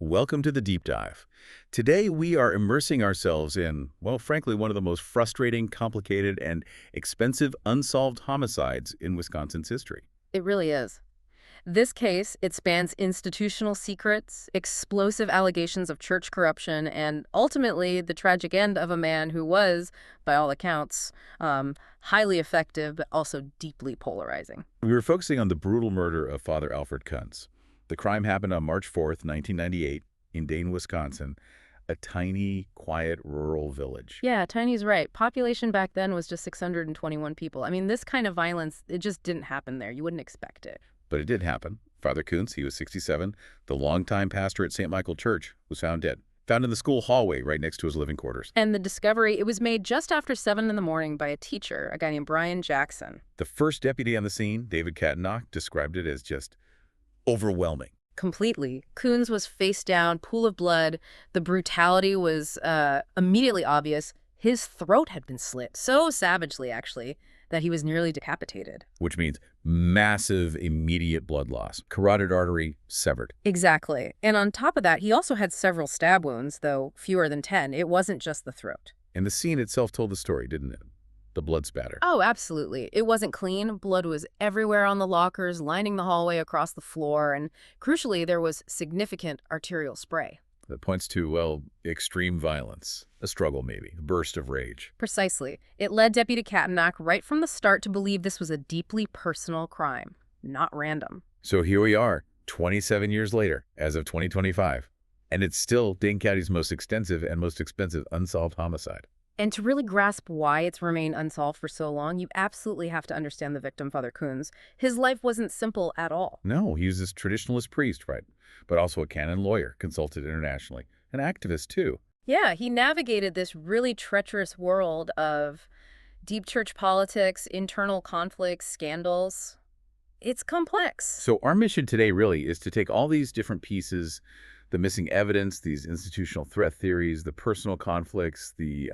Welcome to the Deep Dive. Today we are immersing ourselves in, well, frankly, one of the most frustrating, complicated, and expensive unsolved homicides in Wisconsin's history. It really is. This case, it spans institutional secrets, explosive allegations of church corruption, and ultimately the tragic end of a man who was, by all accounts, highly effective but also deeply polarizing. We were focusing on the brutal murder of Father Alfred Kunz. The crime happened on March 4th, 1998, in Dane, Wisconsin, a tiny, quiet, rural village. Yeah, Tiny's right. Population back then was just 621 people. I mean, this kind of violence, it just didn't happen there. You wouldn't expect it. But it did happen. Father Kunz, he was 67, the longtime pastor at St. Michael Church, was found dead. Found in the school hallway right next to his living quarters. And the discovery, it was made just after 7 in the morning by a teacher, a guy named Brian Jackson. The first deputy on the scene, David Katenock, described it as just overwhelming. Completely. Kunz was face down, pool of blood. The brutality was immediately obvious. His throat had been slit, so savagely, actually, that he was nearly decapitated. Which means massive, immediate blood loss. Carotid artery severed. Exactly. And on top of that, he also had several stab wounds, though fewer than 10. It wasn't just the throat. And the scene itself told the story, didn't it? The blood spatter. Oh, absolutely. It wasn't clean. Blood was everywhere on the lockers, lining the hallway across the floor, and crucially, there was significant arterial spray. That points to, well, extreme violence. A struggle, maybe. A burst of rage. Precisely. It led Deputy Katenock right from the start to believe this was a deeply personal crime, not random. So here we are, 27 years later, as of 2025. And it's still Dane County's most extensive and most expensive unsolved homicide. And to really grasp why it's remained unsolved for so long, you absolutely have to understand the victim, Father Kunz. His life wasn't simple at all. No, he was this traditionalist priest, right? But also a canon lawyer, consulted internationally. An activist, too. Yeah, he navigated this really treacherous world of deep church politics, internal conflicts, scandals. It's complex. So our mission today really is to take all these different pieces, the missing evidence, these institutional threat theories, the personal conflicts, the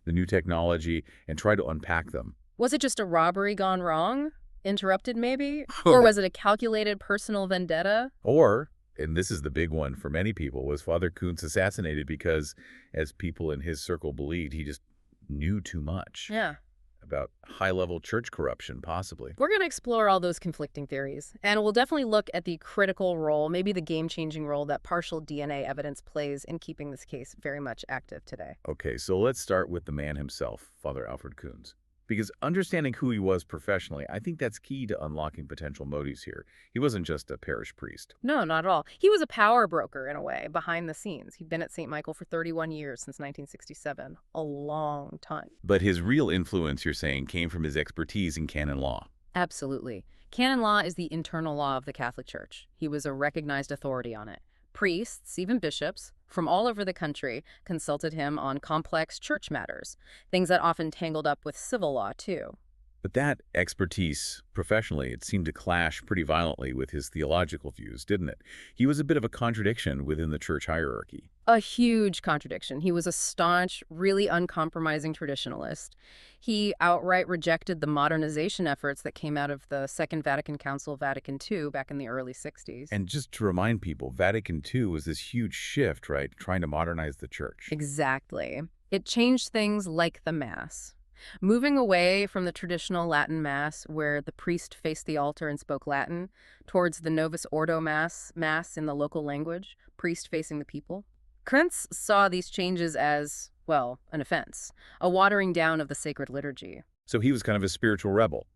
new technology, and try to unpack them. Was it just a robbery gone wrong? Interrupted, maybe? Or was it a calculated personal vendetta? Or, and this is the big one for many people, was Father Kunz assassinated because, as people in his circle believed, he just knew too much. Yeah. About high-level church corruption, possibly. We're going to explore all those conflicting theories, and we'll definitely look at the critical role, maybe the game-changing role that partial DNA evidence plays in keeping this case very much active today. Okay, so let's start with the man himself, Father Alfred Kunz. Because understanding who he was professionally, I think that's key to unlocking potential motives here. He wasn't just a parish priest. No, not at all. He was a power broker, in a way, behind the scenes. He'd been at St. Michael for 31 years, since 1967. A long time. But his real influence, you're saying, came from his expertise in canon law. Absolutely. Canon law is the internal law of the Catholic Church. He was a recognized authority on it. Priests, even bishops, from all over the country consulted him on complex church matters, things that often tangled up with civil law, too. But that expertise, professionally, it seemed to clash pretty violently with his theological views, didn't it? He was a bit of a contradiction within the church hierarchy. A huge contradiction. He was a staunch, really uncompromising traditionalist. He outright rejected the modernization efforts that came out of the Second Vatican Council, Vatican II, back in the early 60s. And just to remind people, Vatican II was this huge shift, right? Trying to modernize the church. Exactly. It changed things like the Mass. Moving away from the traditional Latin Mass, where the priest faced the altar and spoke Latin, towards the Novus Ordo Mass in the local language, priest facing the people. Kunz saw these changes as, well, an offense, a watering down of the sacred liturgy. So he was kind of a spiritual rebel.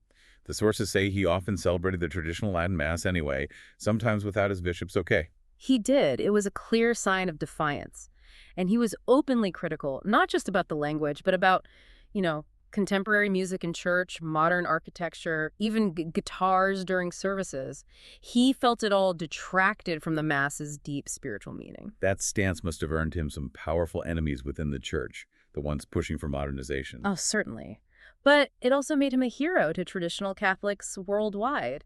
The sources say he often celebrated the traditional Latin Mass anyway, sometimes without his bishop's okay. He did. It was a clear sign of defiance. And he was openly critical, not just about the language, but about, contemporary music in church, modern architecture, even guitars during services. He felt it all detracted from the Mass's deep spiritual meaning. That stance must have earned him some powerful enemies within the church, the ones pushing for modernization. Oh, certainly. But it also made him a hero to traditional Catholics worldwide.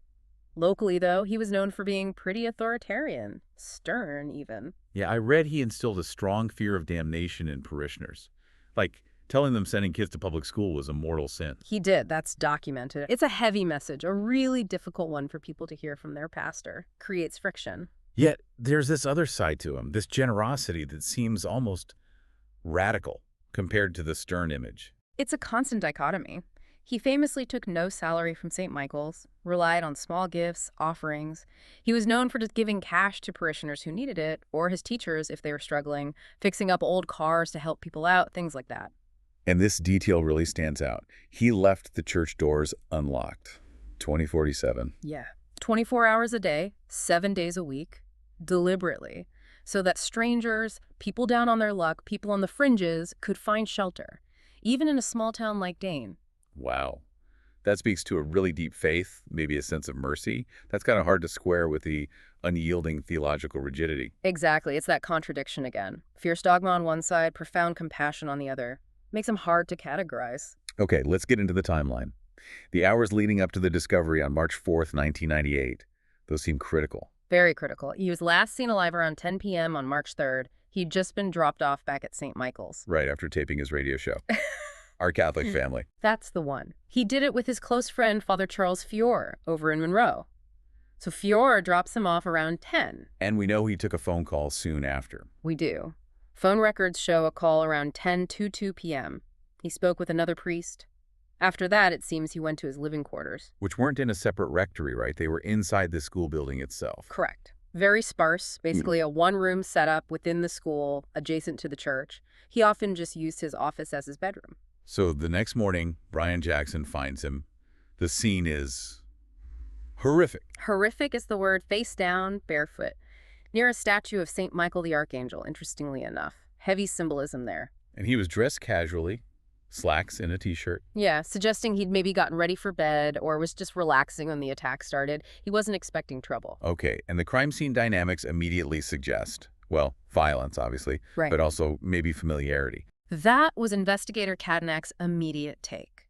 Locally, though, he was known for being pretty authoritarian, stern even. Yeah, I read he instilled a strong fear of damnation in parishioners. Like, telling them sending kids to public school was a mortal sin. He did. That's documented. It's a heavy message, a really difficult one for people to hear from their pastor. Creates friction. Yet there's this other side to him, this generosity that seems almost radical compared to the stern image. It's a constant dichotomy. He famously took no salary from St. Michael's, relied on small gifts, offerings. He was known for just giving cash to parishioners who needed it, or his teachers if they were struggling, fixing up old cars to help people out, things like that. And this detail really stands out. He left the church doors unlocked. 2047. Yeah. 24 hours a day, 7 days a week, deliberately, so that strangers, people down on their luck, people on the fringes could find shelter, even in a small town like Dane. Wow. That speaks to a really deep faith, maybe a sense of mercy. That's kind of hard to square with the unyielding theological rigidity. Exactly. It's that contradiction again. Fierce dogma on one side, profound compassion on the other. Makes him hard to categorize. Okay, let's get into the timeline. The hours leading up to the discovery on March 4th, 1998, those seem critical. Very critical. He was last seen alive around 10 p.m. on March 3rd. He'd just been dropped off back at St. Michael's. Right after taping his radio show. Our Catholic family. That's the one. He did it with his close friend, Father Charles Fiore, over in Monroe. So Fiore drops him off around 10. And we know he took a phone call soon after. We do. Phone records show a call around 10:22 p.m. He spoke with another priest. After that, it seems he went to his living quarters. Which weren't in a separate rectory, right? They were inside the school building itself. Correct. Very sparse, basically a one-room setup within the school, adjacent to the church. He often just used his office as his bedroom. So the next morning, Brian Jackson finds him. The scene is horrific. Horrific is the word, face down, barefoot, near a statue of St. Michael the Archangel, interestingly enough. Heavy symbolism there. And he was dressed casually, slacks and a t-shirt. Yeah, suggesting he'd maybe gotten ready for bed or was just relaxing when the attack started. He wasn't expecting trouble. Okay, and the crime scene dynamics immediately suggest, well, violence, obviously, Right. but also maybe familiarity. That was investigator Cadnak's immediate take.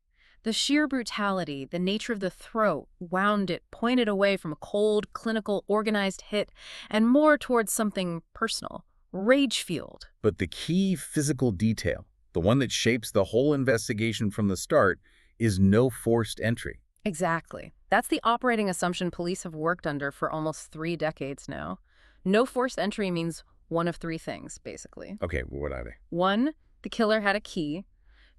The sheer brutality, the nature of the throat, wound it, pointed away from a cold, clinical, organized hit, and more towards something personal, rage-fueled. But the key physical detail, the one that shapes the whole investigation from the start, is no forced entry. Exactly. That's the operating assumption police have worked under for almost 3 decades now. No forced entry means one of 3 things, basically. Okay, what are they? 1, the killer had a key.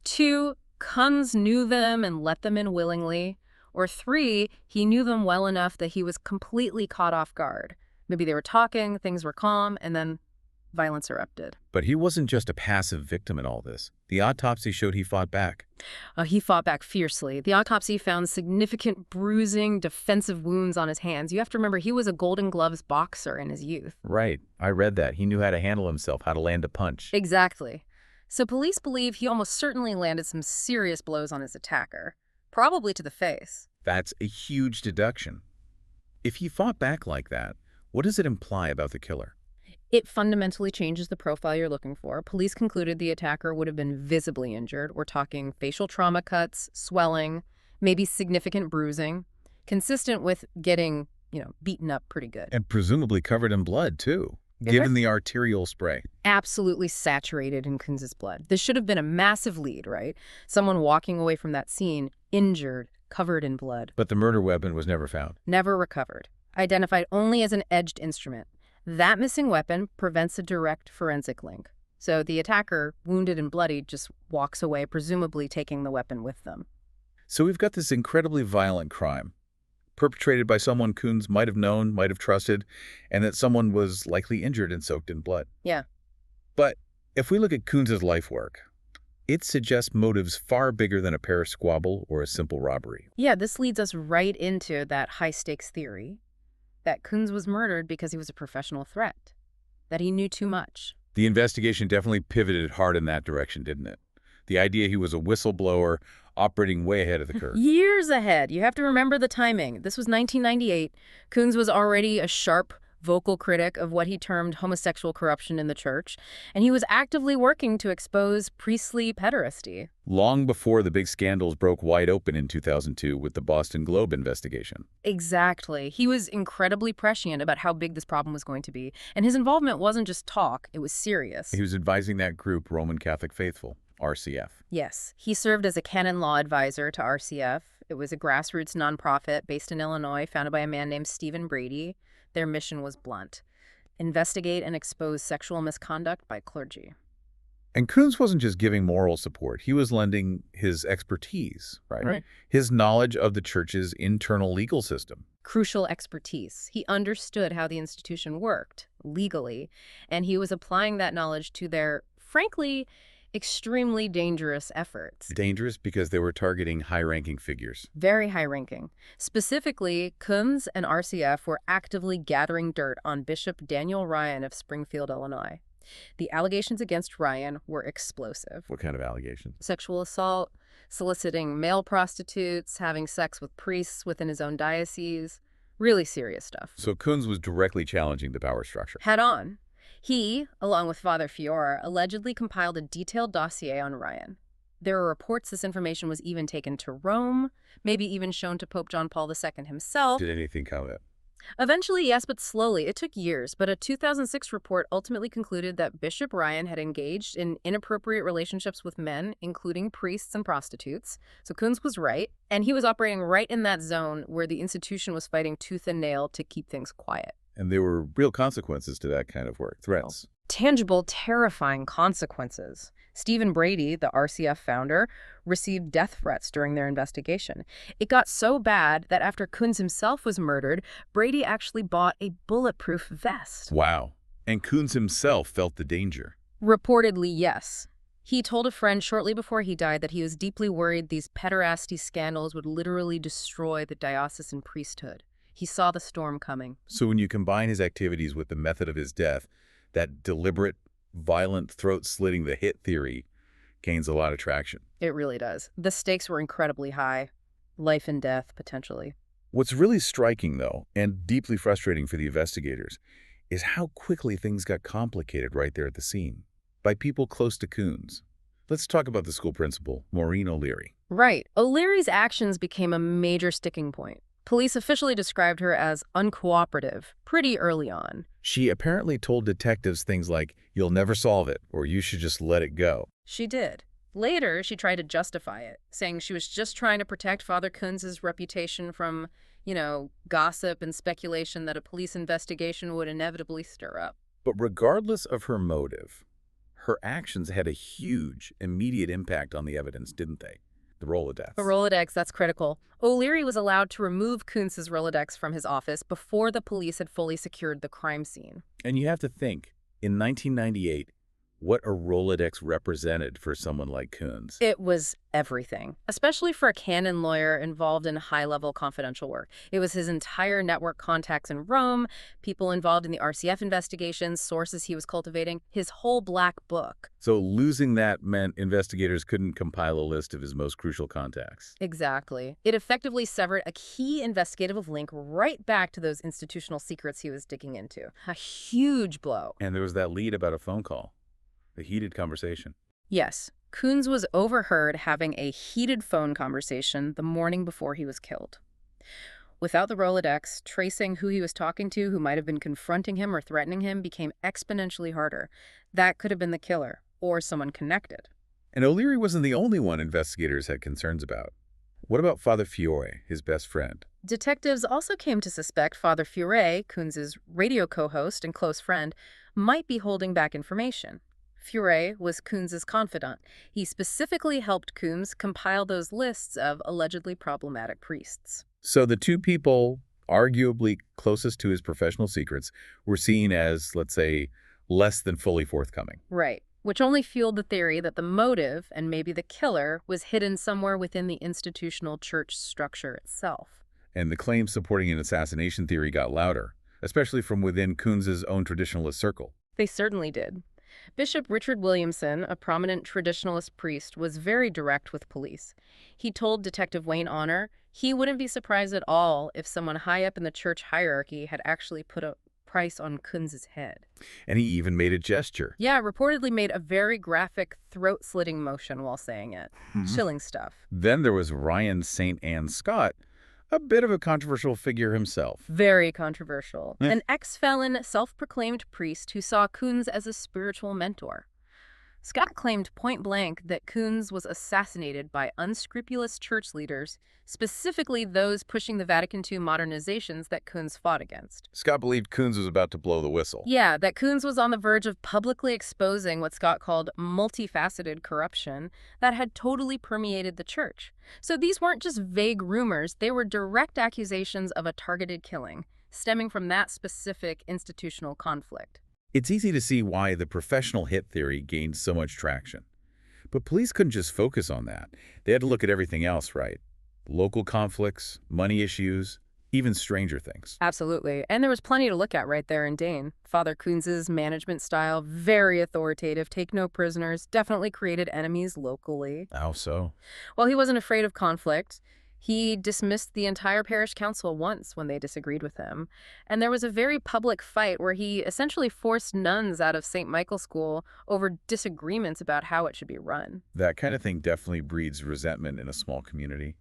2, Kunz knew them and let them in willingly. Or 3, he knew them well enough that he was completely caught off guard. Maybe they were talking, things were calm, and then violence erupted. But he wasn't just a passive victim in all this. The autopsy showed he fought back. He fought back fiercely. The autopsy found significant bruising, defensive wounds on his hands. You have to remember, he was a Golden Gloves boxer in his youth. Right, I read that. He knew how to handle himself, how to land a punch. Exactly. So police believe he almost certainly landed some serious blows on his attacker, probably to the face. That's a huge deduction. If he fought back like that, what does it imply about the killer? It fundamentally changes the profile you're looking for. Police concluded the attacker would have been visibly injured. We're talking facial trauma cuts, swelling, maybe significant bruising, consistent with getting, beaten up pretty good. And presumably covered in blood, too, given the arterial spray. Absolutely saturated in Kunz's blood. This should have been a massive lead, right? Someone walking away from that scene, injured, covered in blood. But the murder weapon was never found. Never recovered. Identified only as an edged instrument. That missing weapon prevents a direct forensic link. So the attacker, wounded and bloodied, just walks away, presumably taking the weapon with them. So we've got this incredibly violent crime, perpetrated by someone Kunz might have known, might have trusted, and that someone was likely injured and soaked in blood. Yeah. But if we look at Kunz's life work, it suggests motives far bigger than a parish squabble or a simple robbery. Yeah, this leads us right into that high-stakes theory that Kunz was murdered because he was a professional threat, that he knew too much. The investigation definitely pivoted hard in that direction, didn't it? The idea he was a whistleblower operating way ahead of the curve. Years ahead. You have to remember the timing. This was 1998. Kunz was already a sharp, vocal critic of what he termed homosexual corruption in the church, and he was actively working to expose priestly pederasty. Long before the big scandals broke wide open in 2002 with the Boston Globe investigation. Exactly. He was incredibly prescient about how big this problem was going to be, and his involvement wasn't just talk, it was serious. He was advising that group, Roman Catholic Faithful, RCF. Yes. He served as a canon law advisor to RCF. It was a grassroots nonprofit based in Illinois, founded by a man named Stephen Brady. Their mission was blunt: investigate and expose sexual misconduct by clergy. And Kunz wasn't just giving moral support. He was lending his expertise, right? Right. His knowledge of the church's internal legal system. Crucial expertise. He understood how the institution worked legally, and he was applying that knowledge to their, frankly, extremely dangerous efforts. Dangerous because they were targeting high-ranking figures. Very high-ranking. Specifically, Kunz and RCF were actively gathering dirt on Bishop Daniel Ryan of Springfield, Illinois. The allegations against Ryan were explosive. What kind of allegations? Sexual assault, soliciting male prostitutes, having sex with priests within his own diocese. Really serious stuff. So Kunz was directly challenging the power structure. Head on. He, along with Father Fiore, allegedly compiled a detailed dossier on Ryan. There are reports this information was even taken to Rome, maybe even shown to Pope John Paul II himself. Did anything come of it? Eventually, yes, but slowly. It took years, but a 2006 report ultimately concluded that Bishop Ryan had engaged in inappropriate relationships with men, including priests and prostitutes. So Kunz was right, and he was operating right in that zone where the institution was fighting tooth and nail to keep things quiet. And there were real consequences to that kind of work, threats. Tangible, terrifying consequences. Stephen Brady, the RCF founder, received death threats during their investigation. It got so bad that after Kunz himself was murdered, Brady actually bought a bulletproof vest. Wow. And Kunz himself felt the danger. Reportedly, yes. He told a friend shortly before he died that he was deeply worried these pederasty scandals would literally destroy the diocesan priesthood. He saw the storm coming. So when you combine his activities with the method of his death, that deliberate, violent throat-slitting, the hit theory, gains a lot of traction. It really does. The stakes were incredibly high. Life and death, potentially. What's really striking, though, and deeply frustrating for the investigators, is how quickly things got complicated right there at the scene, by people close to Kunz. Let's talk about the school principal, Maureen O'Leary. Right. O'Leary's actions became a major sticking point. Police officially described her as uncooperative pretty early on. She apparently told detectives things like, "You'll never solve it," or "You should just let it go." She did. Later, she tried to justify it, saying she was just trying to protect Father Kunz's reputation from, gossip and speculation that a police investigation would inevitably stir up. But regardless of her motive, her actions had a huge, immediate impact on the evidence, didn't they? The Rolodex. A Rolodex, that's critical. O'Leary was allowed to remove Kunz's Rolodex from his office before the police had fully secured the crime scene. And you have to think, in 1998, what a Rolodex represented for someone like Kunz. It was everything, especially for a canon lawyer involved in high-level confidential work. It was his entire network contacts in Rome, people involved in the RCF investigations, sources he was cultivating, his whole black book. So losing that meant investigators couldn't compile a list of his most crucial contacts. Exactly. It effectively severed a key investigative link right back to those institutional secrets he was digging into. A huge blow. And there was that lead about a phone call. A heated conversation. Yes, Kunz was overheard having a heated phone conversation the morning before he was killed. Without the Rolodex, tracing who he was talking to, who might have been confronting him or threatening him, became exponentially harder. That could have been the killer, or someone connected. And O'Leary wasn't the only one investigators had concerns about. What about Father Fiore, his best friend? Detectives also came to suspect Father Fiore, Kunz's radio co-host and close friend, might be holding back information. Fiore was Kunz's confidant. He specifically helped Kunz compile those lists of allegedly problematic priests. So the two people arguably closest to his professional secrets were seen as, let's say, less than fully forthcoming. Right, which only fueled the theory that the motive, and maybe the killer, was hidden somewhere within the institutional church structure itself. And the claims supporting an assassination theory got louder, especially from within Kunz's own traditionalist circle. They certainly did. Bishop Richard Williamson, a prominent traditionalist priest, was very direct with police. He told Detective Wayne Honor he wouldn't be surprised at all if someone high up in the church hierarchy had actually put a price on Kunz's head. And he even made a gesture. Yeah, reportedly made a very graphic throat-slitting motion while saying it. Chilling stuff. Then there was Ryan St. Anne Scott, a bit of a controversial figure himself. Very controversial. An ex-felon, self-proclaimed priest who saw Kunz as a spiritual mentor. Scott claimed point blank that Kunz was assassinated by unscrupulous church leaders, specifically those pushing the Vatican II modernizations that Kunz fought against. Scott believed Kunz was about to blow the whistle. Yeah, that Kunz was on the verge of publicly exposing what Scott called multifaceted corruption that had totally permeated the church. So these weren't just vague rumors, they were direct accusations of a targeted killing, stemming from that specific institutional conflict. It's easy to see why the professional hit theory gained so much traction. But police couldn't just focus on that. They had to look at everything else, right? Local conflicts, money issues, even stranger things. Absolutely. And there was plenty to look at right there in Dane. Father Kunz's management style, very authoritative, take no prisoners, definitely created enemies locally. How so? While he wasn't afraid of conflict, he dismissed the entire parish council once when they disagreed with him. And there was a very public fight where he essentially forced nuns out of St. Michael's School over disagreements about how it should be run. That kind of thing definitely breeds resentment in a small community.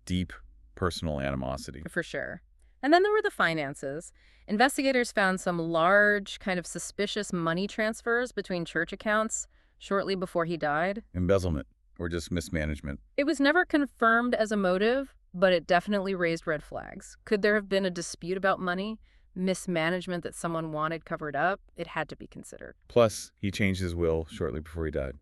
Deep personal animosity. For sure. And then there were the finances. Investigators found some large, kind of suspicious money transfers between church accounts shortly before he died. Embezzlement, or just mismanagement. It was never confirmed as a motive, but it definitely raised red flags. Could there have been a dispute about money? Mismanagement that someone wanted covered up? It had to be considered. Plus, he changed his will shortly before he died,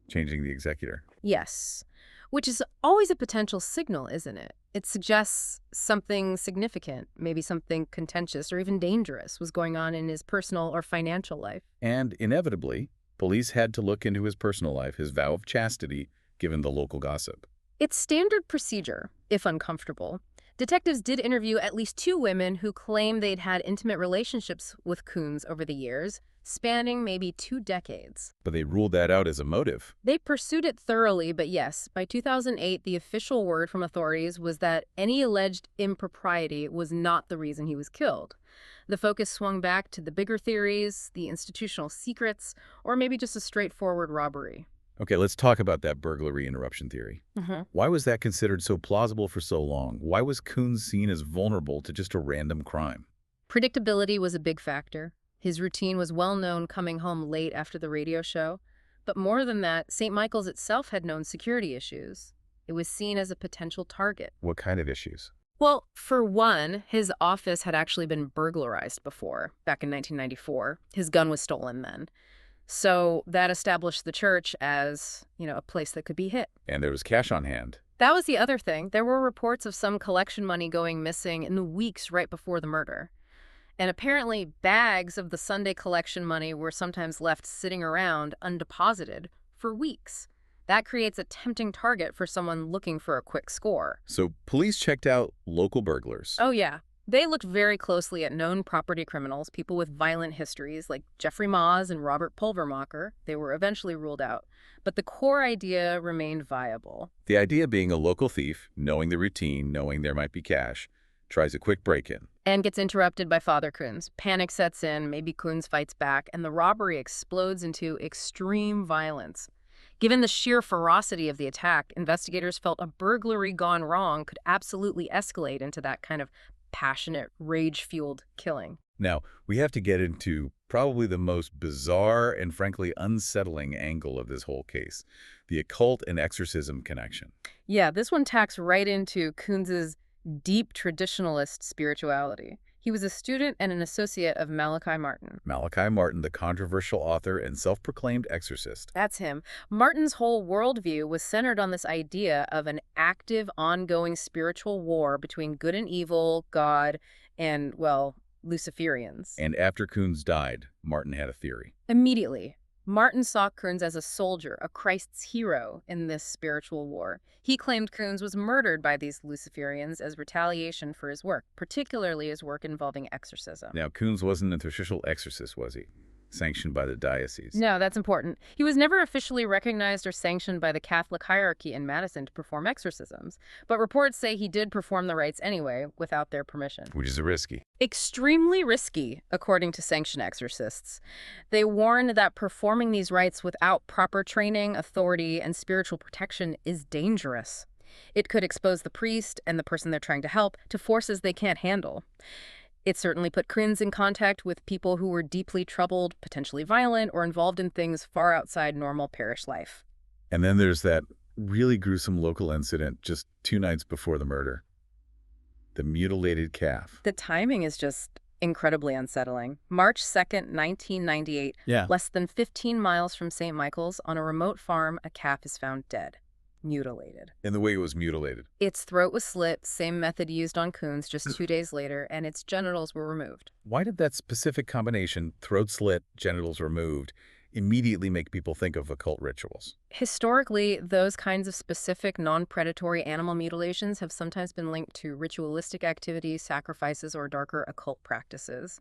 changing the executor. Yes, which is always a potential signal, isn't it? It suggests something significant, maybe something contentious or even dangerous was going on in his personal or financial life. And inevitably, police had to look into his personal life, his vow of chastity, given the local gossip. It's standard procedure, if uncomfortable. Detectives did interview at least 2 women who claim they'd had intimate relationships with Kunz over the years, spanning maybe 2 decades. But they ruled that out as a motive. They pursued it thoroughly, but yes, by 2008, the official word from authorities was that any alleged impropriety was not the reason he was killed. The focus swung back to the bigger theories, the institutional secrets, or maybe just a straightforward robbery. Okay, let's talk about that burglary interruption theory. Why was that considered so plausible for so long? Why was Kunz seen as vulnerable to just a random crime? Predictability was a big factor. His routine was well known, coming home late after the radio show. But more than that, St. Michael's itself had known security issues. It was seen as a potential target. What kind of issues? Well, for one, his office had actually been burglarized before, back in 1994. His gun was stolen then. So that established the church as, a place that could be hit. And there was cash on hand. That was the other thing. There were reports of some collection money going missing in the weeks right before the murder. And apparently bags of the Sunday collection money were sometimes left sitting around undeposited for weeks. That creates a tempting target for someone looking for a quick score. So police checked out local burglars. Oh, yeah. They looked very closely at known property criminals, people with violent histories like Jeffrey Maas and Robert Pulvermacher. They were eventually ruled out. But the core idea remained viable. The idea being a local thief, knowing the routine, knowing there might be cash, tries a quick break-in. And gets interrupted by Father Kunz. Panic sets in, maybe Kunz fights back, and the robbery explodes into extreme violence. Given the sheer ferocity of the attack, investigators felt a burglary gone wrong could absolutely escalate into that kind of passionate, rage-fueled killing. Now, we have to get into probably the most bizarre and frankly unsettling angle of this whole case, the occult and exorcism connection. Yeah, this one tacks right into Kunz's deep traditionalist spirituality. He was a student and an associate of Malachi Martin. Malachi Martin, the controversial author and self-proclaimed exorcist. That's him. Martin's whole worldview was centered on this idea of an active, ongoing spiritual war between good and evil, God, and, well, Luciferians. And after Kunz died, Martin had a theory. Immediately, Martin saw Kunz as a soldier, a Christ's hero in this spiritual war. He claimed Kunz was murdered by these Luciferians as retaliation for his work, particularly his work involving exorcism. Now, Kunz wasn't an official exorcist, was he? Sanctioned by the diocese. No, that's important. He was never officially recognized or sanctioned by the Catholic hierarchy in Madison to perform exorcisms, but reports say he did perform the rites anyway, without their permission. Which is risky. Extremely risky, according to sanctioned exorcists. They warned that performing these rites without proper training, authority, and spiritual protection is dangerous. It could expose the priest and the person they're trying to help to forces they can't handle. It certainly put Kunz in contact with people who were deeply troubled, potentially violent, or involved in things far outside normal parish life. And then there's that really gruesome local incident just 2 nights before the murder. The mutilated calf. The timing is just incredibly unsettling. March 2nd, 1998, Yeah. less than 15 miles from St. Michael's, on a remote farm, a calf is found dead, mutilated. And the way it was mutilated. Its throat was slit, same method used on Kunz just 2 days later, and its genitals were removed. Why did that specific combination, throat slit, genitals removed, immediately make people think of occult rituals? Historically, those kinds of specific non-predatory animal mutilations have sometimes been linked to ritualistic activities, sacrifices, or darker occult practices.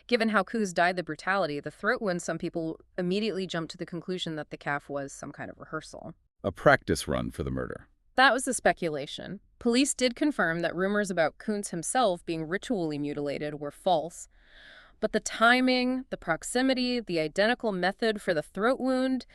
Given how Kunz died the brutality, the throat wound, some people immediately jumped to the conclusion that the calf was some kind of rehearsal. A practice run for the murder. That was the speculation. Police did confirm that rumors about Kunz himself being ritually mutilated were false. But the timing, the proximity, the identical method for the throat wound,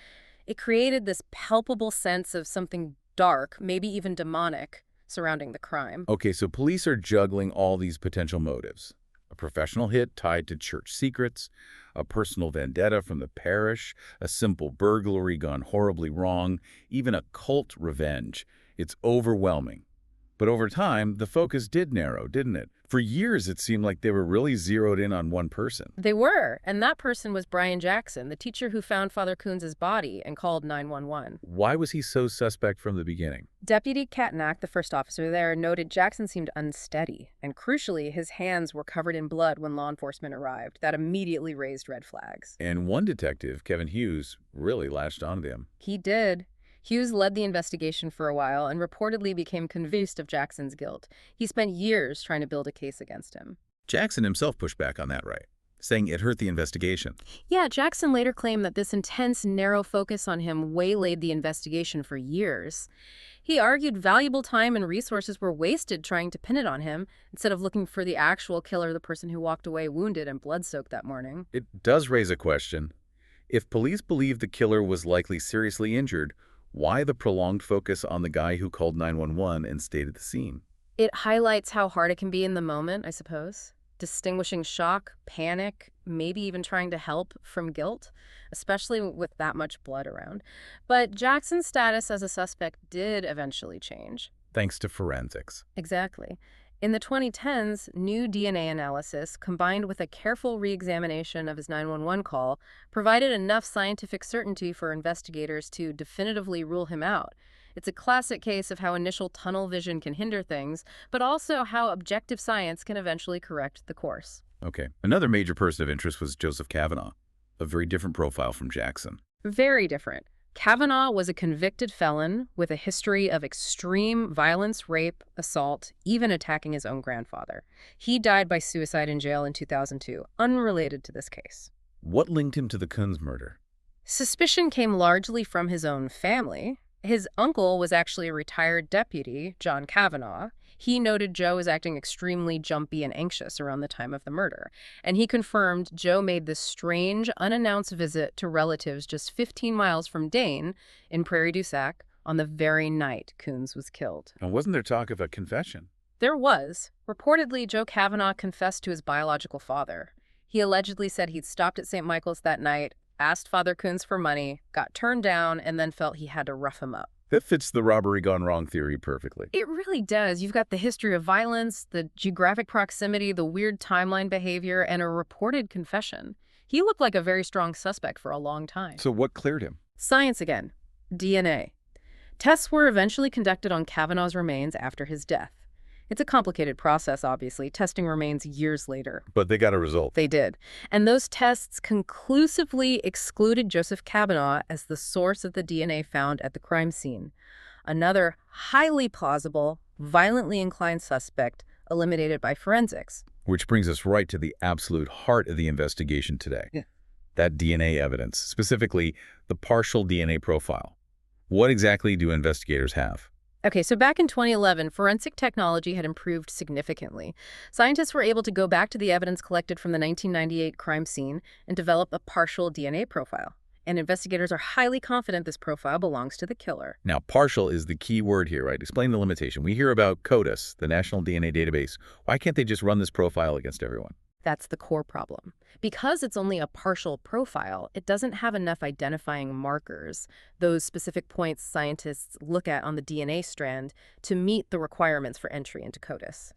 it created this palpable sense of something dark, maybe even demonic, surrounding the crime. Okay, so police are juggling all these potential motives. A professional hit tied to church secrets, a personal vendetta from the parish, a simple burglary gone horribly wrong, even a cult revenge. It's overwhelming. But over time, the focus did narrow, didn't it? For years, it seemed like they were really zeroed in on one person. They were, and that person was Brian Jackson, the teacher who found Father Kunz's body and called 911. Why was he so suspect from the beginning? Deputy Katnack, the first officer there, noted Jackson seemed unsteady, and crucially, his hands were covered in blood when law enforcement arrived. That immediately raised red flags. And one detective, Kevin Hughes, really latched onto him. He did. Hughes led the investigation for a while and reportedly became convinced of Jackson's guilt. He spent years trying to build a case against him. Jackson himself pushed back on that, right? Saying it hurt the investigation. Yeah, Jackson later claimed that this intense, narrow focus on him waylaid the investigation for years. He argued valuable time and resources were wasted trying to pin it on him instead of looking for the actual killer, the person who walked away wounded and blood-soaked that morning. It does raise a question. If police believe the killer was likely seriously injured, why the prolonged focus on the guy who called 911 and stayed at the scene? It highlights how hard it can be in the moment, I suppose. Distinguishing shock, panic, maybe even trying to help from guilt, especially with that much blood around. But Jackson's status as a suspect did eventually change. Thanks to forensics. Exactly. In the 2010s, new DNA analysis, combined with a careful re-examination of his 911 call, provided enough scientific certainty for investigators to definitively rule him out. It's a classic case of how initial tunnel vision can hinder things, but also how objective science can eventually correct the course. Okay. Another major person of interest was Joseph Kavanaugh, a very different profile from Jackson. Very different. Kavanaugh was a convicted felon with a history of extreme violence, rape, assault, even attacking his own grandfather. He died by suicide in jail in 2002, unrelated to this case. What linked him to the Kunz murder? Suspicion came largely from his own family. His uncle was actually a retired deputy, John Kavanaugh. He noted Joe was acting extremely jumpy and anxious around the time of the murder, and he confirmed Joe made this strange, unannounced visit to relatives just 15 miles from Dane in Prairie du Sac on the very night Kunz was killed. And wasn't there talk of a confession? There was. Reportedly, Joe Kavanaugh confessed to his biological father. He allegedly said he'd stopped at St. Michael's that night, asked Father Kunz for money, got turned down, and then felt he had to rough him up. That fits the robbery gone wrong theory perfectly. It really does. You've got the history of violence, the geographic proximity, the weird timeline behavior, and a reported confession. He looked like a very strong suspect for a long time. So what cleared him? Science again. DNA. Tests were eventually conducted on Kavanaugh's remains after his death. It's a complicated process, obviously. Testing remains years later. But they got a result. They did. And those tests conclusively excluded Joseph Kavanaugh as the source of the DNA found at the crime scene. Another highly plausible, violently inclined suspect eliminated by forensics. Which brings us right to the absolute heart of the investigation today. Yeah. That DNA evidence, specifically the partial DNA profile. What exactly do investigators have? Okay, so back in 2011, forensic technology had improved significantly. Scientists were able to go back to the evidence collected from the 1998 crime scene and develop a partial DNA profile. and investigators are highly confident this profile belongs to the killer. Now, partial is the key word here, right? Explain the limitation. We hear about CODIS, the National DNA Database. Why can't they just run this profile against everyone? That's the core problem. Because it's only a partial profile, it doesn't have enough identifying markers, those specific points scientists look at on the DNA strand, to meet the requirements for entry into CODIS.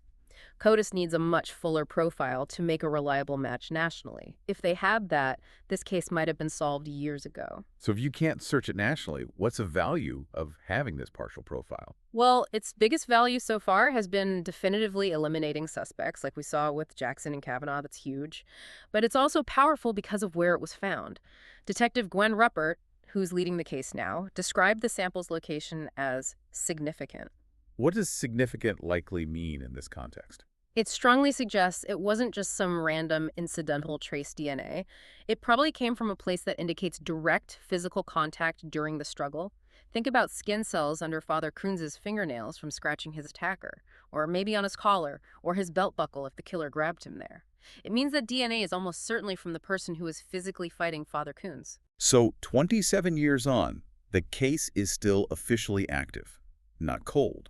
CODIS needs a much fuller profile to make a reliable match nationally. If they had that, this case might have been solved years ago. So if you can't search it nationally, what's the value of having this partial profile? Well, its biggest value so far has been definitively eliminating suspects, like we saw with Jackson and Kavanaugh. That's huge. But it's also powerful because of where it was found. Detective Gwen Ruppert, who's leading the case now, described the sample's location as significant. What does significant likely mean in this context? It strongly suggests it wasn't just some random incidental trace DNA. It probably came from a place that indicates direct physical contact during the struggle. Think about skin cells under Father Kunz's fingernails from scratching his attacker, or maybe on his collar, or his belt buckle if the killer grabbed him there. It means that DNA is almost certainly from the person who was physically fighting Father Kunz. So 27 years on, the case is still officially active, not cold.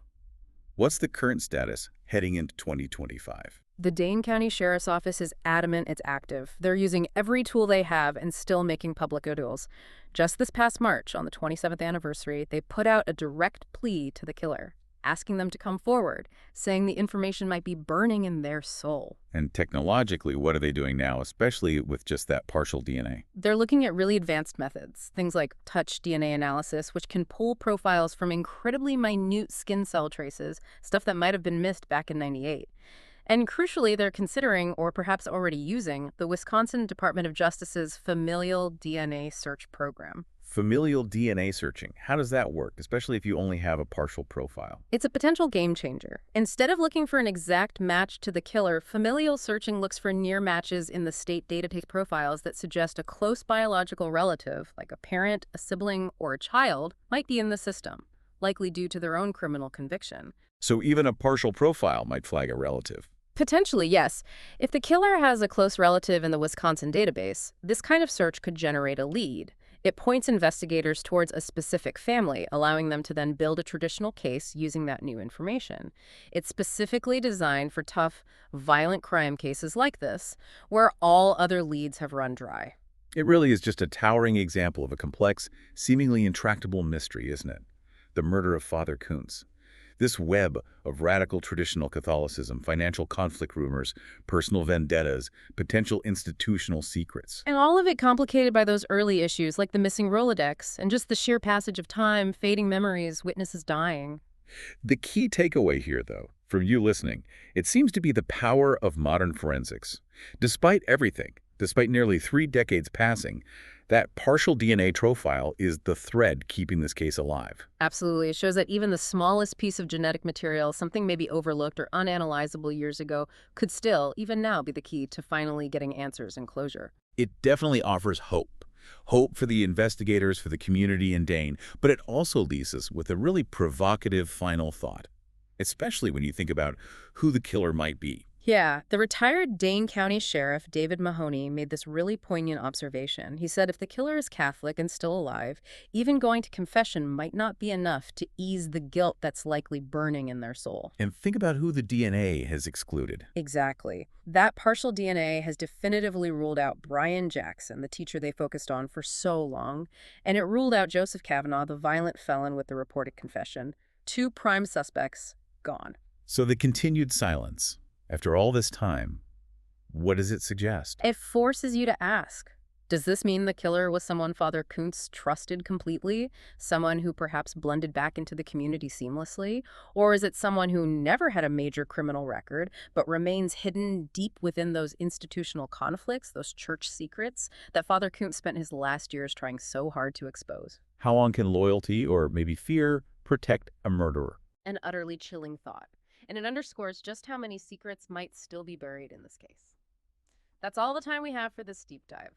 What's the current status heading into 2025? The Dane County Sheriff's Office is adamant it's active. They're using every tool they have and still making public appeals. Just this past March, on the 27th anniversary, they put out a direct plea to the killer, asking them to come forward, saying the information might be burning in their soul. And technologically, what are they doing now, especially with just that partial DNA? They're looking at really advanced methods, things like touch DNA analysis, which can pull profiles from incredibly minute skin cell traces, stuff that might have been missed back in '98. And crucially, they're considering, or perhaps already using, the Wisconsin Department of Justice's familial DNA search program. Familial DNA searching, how does that work, especially if you only have a partial profile? It's a potential game changer. Instead of looking for an exact match to the killer, familial searching looks for near matches in the state database profiles that suggest a close biological relative, like a parent, a sibling, or a child, might be in the system, likely due to their own criminal conviction. So even a partial profile might flag a relative. Potentially, yes. If the killer has a close relative in the Wisconsin database, this kind of search could generate a lead. It points investigators towards a specific family, allowing them to then build a traditional case using that new information. It's specifically designed for tough, violent crime cases like this, where all other leads have run dry. It really is just a towering example of a complex, seemingly intractable mystery, isn't it? The murder of Father Kunz. This web of radical traditional Catholicism, financial conflict rumors, personal vendettas, potential institutional secrets. And all of it complicated by those early issues like the missing Rolodex and just the sheer passage of time, fading memories, witnesses dying. The key takeaway here, though, from you listening, it seems to be the power of modern forensics. Despite everything, despite nearly 3 decades passing, that partial DNA profile is the thread keeping this case alive. Absolutely. It shows that even the smallest piece of genetic material, something maybe overlooked or unanalyzable years ago, could still, even now, be the key to finally getting answers and closure. It definitely offers hope. Hope for the investigators, for the community in Dane, but it also leaves us with a really provocative final thought, especially when you think about who the killer might be. Yeah, the retired Dane County Sheriff, David Mahoney, made this really poignant observation. He said if the killer is Catholic and still alive, even going to confession might not be enough to ease the guilt that's likely burning in their soul. And think about who the DNA has excluded. Exactly. That partial DNA has definitively ruled out Brian Jackson, the teacher they focused on for so long, and it ruled out Joseph Kavanaugh, the violent felon with the reported confession. 2 prime suspects gone. So the continued silence. After all this time, what does it suggest? It forces you to ask, does this mean the killer was someone Father Kunz trusted completely? Someone who perhaps blended back into the community seamlessly? Or is it someone who never had a major criminal record, but remains hidden deep within those institutional conflicts, those church secrets, that Father Kunz spent his last years trying so hard to expose? How long can loyalty, or maybe fear, protect a murderer? An utterly chilling thought. And it underscores just how many secrets might still be buried in this case. That's all the time we have for this deep dive.